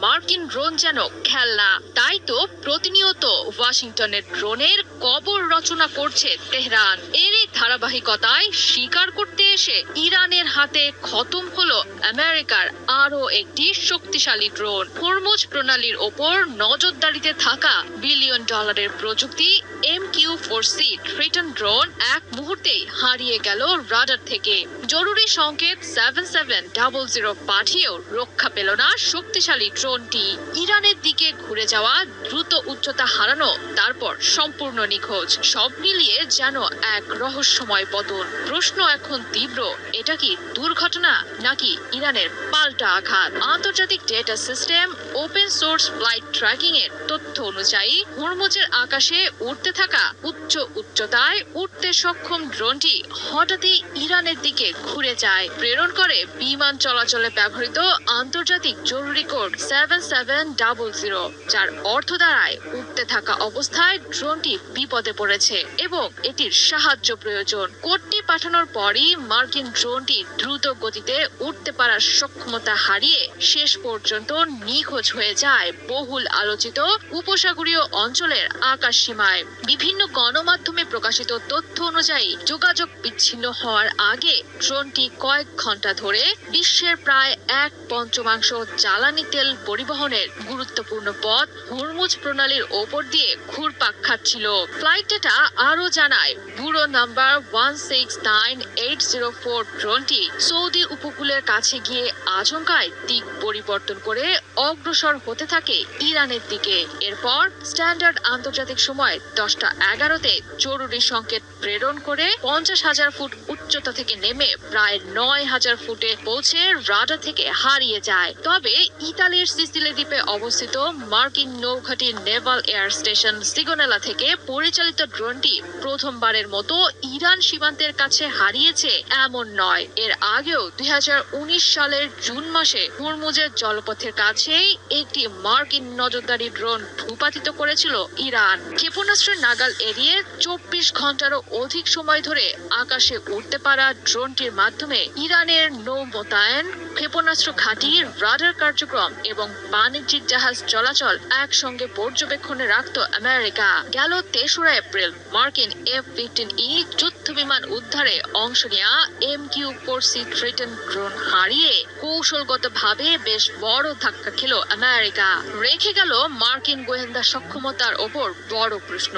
মার্কিন ড্রোন যেন খেলনা। তাই তো প্রতিনিয়ত ওয়াশিংটনের ড্রোনের কবর রচনা করছে তেহরান। এর এই ধারাবাহিকতায় স্বীকার করতে এসে ইরানের হাতে খতম হলো আমেরিকার আরো একটি শক্তিশালী ড্রোন। হরমুজ প্রণালীর ওপর নজরদারিতে থাকা বিলিয়ন ডলারের প্রযুক্তি MQ-4C ট্রিটন ড্রোন এক মুহূর্তেই হারিয়ে গেল রাডার থেকে। জরুরি সংকেত 7700 পাঠিয়েও রক্ষা পেল না শক্তিশালী ড্রোনটি। ইরানের দিকে ঘুরে যাওয়া, দ্রুত উচ্চতা হারানো, তারপর সম্পূর্ণ নিখোঁজ। সব মিলিয়ে যেন এক রহস্যময় পতন। প্রশ্ন এখন তীব্র, এটা কি দুর্ঘটনা নাকি ইরানের পাল্টা আঘাত? আন্তর্জাতিক data system open source flight tracking এর তথ্য অনুযায়ী হরমুজের আকাশে উড়তে থাকা উচ্চতায় উঠতে সক্ষম ড্রোনটি হঠাৎই ইরানের দিকে ঘুরে যায়। প্রেরণ করে বিমান চলাচলে ব্যবহৃত আন্তর্জাতিক জরুরি কোড 7700, যার অর্থ দাঁড়ায় উঠতে থাকা অবস্থায় ড্রোনটি বিপদে পড়েছে এবং এটির সাহায্য প্রয়োজন। কোডটি পাঠানোর পরই মার্কিন ড্রোনটি দ্রুত গতিতে উঠতে পারার সক্ষমতা হারিয়ে শেষ পর্যন্ত নিখোঁজ হয়ে যায় বহুল আলোচিত উপসাগরীয় অঞ্চলের আকাশ সীমায়। বিভিন্ন গণমাধ্যমে প্রকাশিত তথ্য অনুযায়ী যোগাযোগ বিচ্ছিন্ন হওয়ার আগে ড্রোনটি কয়েক ঘন্টা ধরে বিশ্বের প্রায় 1/5 জ্বালানি তেল পরিবহনের গুরুত্বপূর্ণ পথ হরমুজ প্রণালীর ওপর দিয়ে ঘুরপাক খাচ্ছিল। ফ্লাইট ডেটা আরো জানায়, ব্যুরো নাম্বার 169804 ড্রোনটি সৌদি উপকূলের কাছে গিয়ে আচমকায় দিক পরিবর্তন করে অগ্রসর হতে থাকে ইরানের দিকে। এরপর স্ট্যান্ডার্ড আন্তর্জাতিক সময় 10:11-তে জরুরি সংকেত প্রেরণ করে 50,000 ফুট উচ্চতা থেকে নেমে প্রায় 9,000 ফুটে পৌঁছে রাডার থেকে হারিয়ে যায়। তবে ইতালির সিসিলি দ্বীপে অবস্থিত মার্কিন নৌঘাঁটি নেভাল এয়ার স্টেশন সিগোনেলা থেকে পরিচালিত ড্রোনটি প্রথমবারের মতো ইরান সীমান্তের কাছে হারিয়েছে এমন নয়। এর আগেও 2019 সালের জুন মাসে হরমুজের জলপথের কাছেই একটি মার্কিন নজরদারি ড্রোন ভূপাতিত করেছিল ইরান। ক্ষেপণাস্ত্রের নাগাল এড়িয়ে 24 ঘন্টারও অধিক সময় ধরে আকাশে উঠতে পারা ড্রোনটির মাধ্যমে ইরানের নৌ মোতায়েন, ক্ষেপণাস্ত্র ঘাঁটি, রাডার কার্যক্রম এবং বাণিজ্যিক জাহাজ চলাচল একসঙ্গে পর্যবেক্ষণে রাখত আমেরিকা। গেল 3রা এপ্রিল মার্কিন F-15E যুদ্ধ বিমান উদ্ধারে অংশ নেওয়া MQ-4C ট্রিটন ড্রোন হারিয়ে কৌশলগতভাবে বেশ বড় ধাক্কা খেল আমেরিকা। রেখে গেল মার্কিন গোয়েন্দা সক্ষমতার ওপর বড় প্রশ্ন।